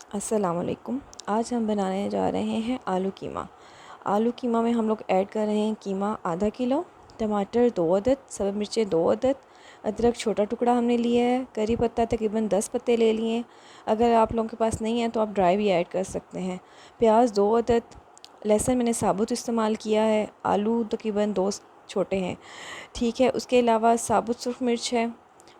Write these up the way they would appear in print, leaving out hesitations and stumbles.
अस्सलाम वालेकुम। आज हम बनाने जा रहे हैं आलू कीमा। आलू कीमा में हम लोग ऐड कर रहे हैं कीमा आधा किलो, टमाटर 2 अदद, सब मिर्चें 2 अदद, अदरक छोटा टुकड़ा हमने लिया है, करी पत्ता तकरीबन 10 पत्ते ले लिए हैं। अगर आप लोगों के पास नहीं है तो आप ड्राई भी ऐड कर सकते हैं। प्याज 2 अदद, लहसुन मैंने साबुत इस्तेमाल किया है, आलू तकरीबन 2 छोटे हैं। ठीक है, उसके अलावा साबुत सुर्ख मिर्च है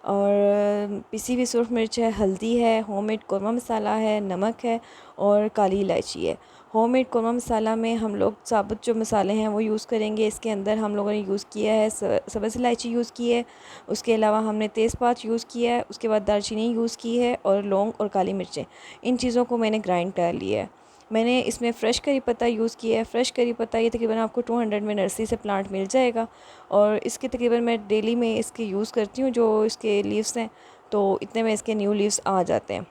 और पिसी हुई सुर्ख मिर्च है, हल्दी है, होममेड कोरमा मसाला है, नमक है और काली इलायची है। होममेड कोरमा मसाला में हम लोग साबुत जो मसाले हैं वो यूज़ करेंगे। इसके अंदर हम लोगों ने यूज़ किया है सब्ज़ इलायची यूज़ की है, उसके अलावा हमने तेज़पात यूज़ किया है, उसके बाद दालचीनी यूज़ की है और लौंग और काली मिर्चें। इन चीज़ों को मैंने ग्राइंड कर लिया है। मैंने इसमें फ़्रेश करी पत्ता यूज़ किया है। फ़्रेश करी पत्ता ये तकरीबन आपको 200 में नर्सरी से प्लांट मिल जाएगा और इसके तकरीबन मैं डेली में इसके यूज़ करती हूँ। जो इसके लीव्स हैं तो इतने में इसके न्यू लीव्स आ जाते हैं।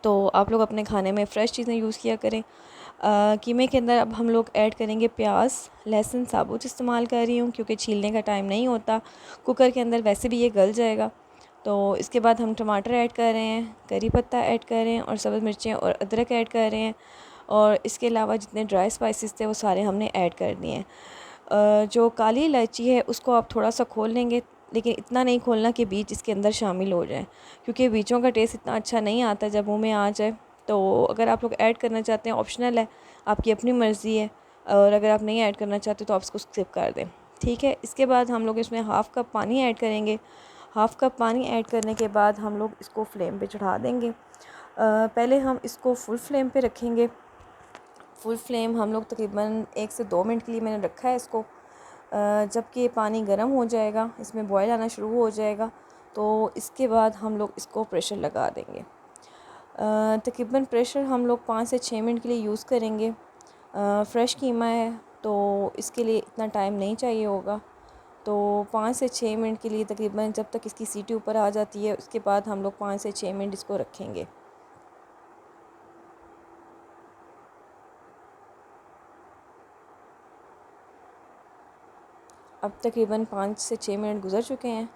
तो आप लोग अपने खाने में फ़्रेश चीज़ें यूज़ किया करें। कीमे के अंदर अब हम लोग ऐड करेंगे प्याज, लहसुन साबुत इस्तेमाल कर रही हूँ क्योंकि छीलने का टाइम नहीं होता। कुकर के अंदर वैसे भी ये गल जाएगा। तो इसके बाद हम टमाटर ऐड कर रहे हैं, करी पत्ता ऐड कर रहे हैं और सब्ज़ मिर्चें और अदरक ऐड कर रहे हैं और इसके अलावा जितने ड्राई स्पाइसेस थे वो सारे हमने ऐड कर दिए हैं। जो काली इलायची है उसको आप थोड़ा सा खोल लेंगे, लेकिन इतना नहीं खोलना कि बीज इसके अंदर शामिल हो जाए, क्योंकि बीजों का टेस्ट इतना अच्छा नहीं आता जब मुंह में आ जाए। तो अगर आप लोग ऐड करना चाहते हैं, ऑप्शनल है, आपकी अपनी मर्ज़ी है, और अगर आप नहीं ऐड करना चाहते तो आप इसको स्किप कर दें। ठीक है, इसके बाद हम लोग इसमें हाफ़ कप पानी ऐड करेंगे। हाफ़ कप पानी ऐड करने के बाद हम लोग इसको फ्लेम पे चढ़ा देंगे। पहले हम इसको फुल फ्लेम पे रखेंगे। फुल फ्लेम हम लोग तकरीबन 1 से 2 मिनट के लिए मैंने रखा है इसको। जबकि ये पानी गर्म हो जाएगा, इसमें बॉयल आना शुरू हो जाएगा, तो इसके बाद हम लोग इसको प्रेशर लगा देंगे। तकरीबन प्रेशर हम लोग 5 से 6 मिनट के लिए यूज़ करेंगे। फ़्रेश कीमा है तो इसके लिए इतना टाइम नहीं चाहिए होगा। तो 5 से 6 मिनट के लिए तकरीबन जब तक इसकी सीटी ऊपर आ जाती है उसके बाद हम लोग 5 से 6 मिनट इसको रखेंगे। अब तकरीबन 5 से 6 मिनट गुज़र चुके हैं।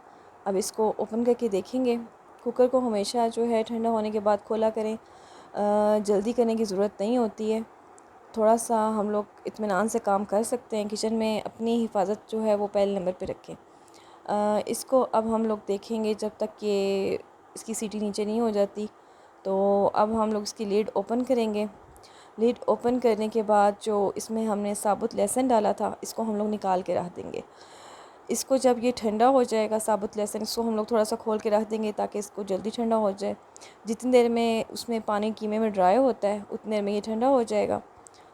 अब इसको ओपन करके देखेंगे। कुकर को हमेशा जो है ठंडा होने के बाद खोला करें। जल्दी करने की ज़रूरत नहीं होती है। थोड़ा सा हम लोग इत्मीनान से काम कर सकते हैं। किचन में अपनी हिफाजत जो है वो पहले नंबर पे रखें। इसको अब हम लोग देखेंगे जब तक कि इसकी सीटी नीचे नहीं हो जाती। तो अब हम लोग इसकी लीड ओपन करेंगे। लीड ओपन करने के बाद जो इसमें हमने साबुत लहसुन डाला था इसको हम लोग निकाल के रख देंगे। इसको जब ये ठंडा हो जाएगा साबुत लहसुन, इसको हम लोग थोड़ा सा खोल के रख देंगे ताकि इसको जल्दी ठंडा हो जाए। जितनी देर में उसमें पानी कीमे में ड्राई होता है उतनी देर में ये ठंडा हो जाएगा।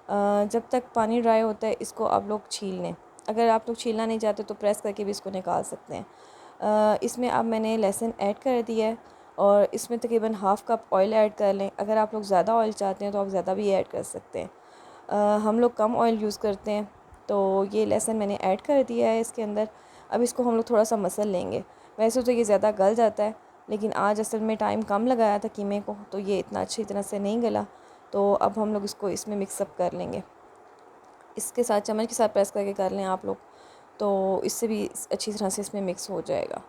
जब तक पानी ड्राई होता है इसको आप लोग छील लें। अगर आप लोग छीलना नहीं चाहते तो प्रेस करके भी इसको निकाल सकते हैं। इसमें अब मैंने लहसुन ऐड कर दिया है और इसमें तकरीबन हाफ़ कप ऑयल ऐड कर लें। अगर आप लोग ज़्यादा ऑयल चाहते हैं तो आप ज़्यादा भी ऐड कर सकते हैं। हम लोग कम ऑयल यूज़ करते हैं, तो ये लहसुन मैंने ऐड कर दिया है इसके अंदर। अब इसको हम लोग थोड़ा सा मसल लेंगे। वैसे तो ये ज़्यादा गल जाता है, लेकिन आज असल में टाइम कम लगाया था कीमे को, तो ये इतना अच्छी तरह से नहीं गला। तो अब हम लोग इसको इसमें मिक्सअप कर लेंगे। इसके साथ चम्मच के साथ प्रेस करके कर लें आप लोग, तो इससे भी अच्छी तरह से इसमें मिक्स हो जाएगा।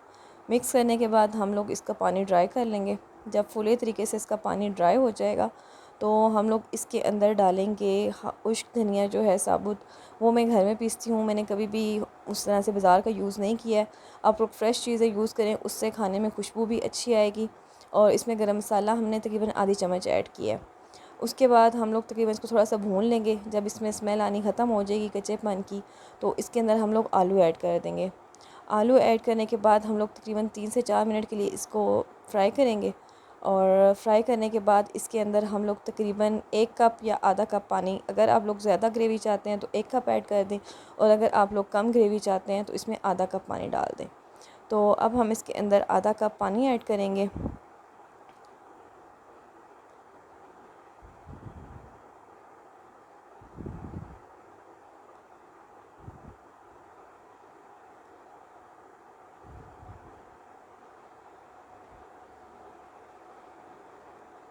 मिक्स करने के बाद हम लोग इसका पानी ड्राई कर लेंगे। जब फुले तरीके से इसका पानी ड्राई हो जाएगा तो हम लोग इसके अंदर डालेंगे खुश्क धनिया जो है साबुत, वो मैं घर में पीसती हूँ। मैंने कभी भी उस तरह से बाज़ार का यूज़ नहीं किया है। आप लोग फ़्रेश चीज़ें यूज़ करें, उससे खाने में खुशबू भी अच्छी आएगी। और इसमें गरम मसाला हमने तकरीबन आधी चम्मच ऐड किया है। उसके बाद हम लोग तकरीबन इसको थोड़ा सा भून लेंगे। जब इसमें स्मेल आनी ख़त्म हो जाएगी कच्चेपन की, तो इसके अंदर हम लोग आलू ऐड कर देंगे। आलू ऐड करने के बाद हम लोग तकरीबन 3 से 4 मिनट के लिए इसको फ्राई करेंगे। और फ्राई करने के बाद इसके अंदर हम लोग तकरीबन 1 कप या आधा कप पानी, अगर आप लोग ज़्यादा ग्रेवी चाहते हैं तो 1 कप ऐड कर दें, और अगर आप लोग कम ग्रेवी चाहते हैं तो इसमें आधा कप पानी डाल दें। तो अब हम इसके अंदर आधा कप पानी ऐड करेंगे।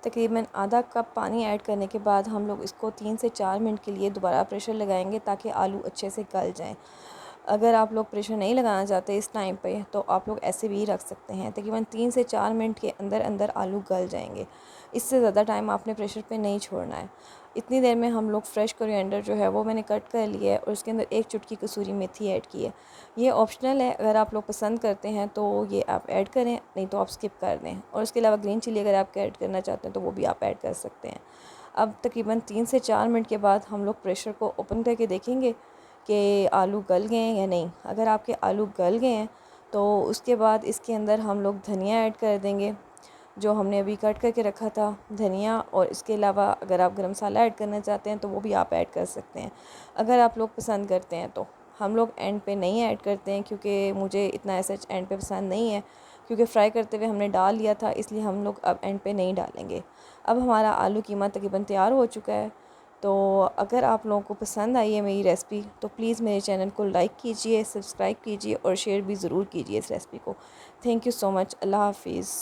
तकरीबन आधा कप पानी ऐड करने के बाद हम लोग इसको 3 से 4 मिनट के लिए दोबारा प्रेशर लगाएंगे ताकि आलू अच्छे से गल जाएं। अगर आप लोग प्रेशर नहीं लगाना चाहते इस टाइम पे तो आप लोग ऐसे भी रख सकते हैं। तकरीबन 3 से 4 मिनट के अंदर अंदर आलू गल जाएंगे। इससे ज़्यादा टाइम आपने प्रेशर पे नहीं छोड़ना है। इतनी देर में हम लोग फ्रेश कोरिएंडर जो है वो मैंने कट कर लिया है और उसके अंदर 1 चुटकी कसूरी मेथी ऐड की है। ये ऑप्शनल है, अगर आप लोग पसंद करते हैं तो ये आप ऐड करें, नहीं तो आप स्किप कर दें। और उसके अलावा ग्रीन चिली अगर आप ऐड करना चाहते हैं तो वो भी आप ऐड कर सकते हैं। अब तकरीबन 3 से 4 मिनट के बाद हम लोग प्रेशर को ओपन करके देखेंगे कि आलू गल गए हैं या नहीं। अगर आपके आलू गल गए हैं तो उसके बाद इसके अंदर हम लोग धनिया ऐड कर देंगे जो हमने अभी कट करके रखा था, धनिया। और इसके अलावा अगर आप गरम मसाला ऐड करना चाहते हैं तो वो भी आप ऐड कर सकते हैं, अगर आप लोग पसंद करते हैं तो। हम लोग एंड पे नहीं ऐड करते हैं क्योंकि मुझे इतना ऐसा एंड पे पसंद नहीं है, क्योंकि फ्राई करते हुए हमने डाल लिया था, इसलिए हम लोग अब एंड पे नहीं डालेंगे। अब हमारा आलू कीमा तकरीबन तैयार हो चुका है। तो अगर आप लोगों को पसंद आई है मेरी रेसिपी तो प्लीज़ मेरे चैनल को लाइक कीजिए, सब्सक्राइब कीजिए और शेयर भी ज़रूर कीजिए इस रेसिपी को। Thank you so much. अल्लाह हाफिज़।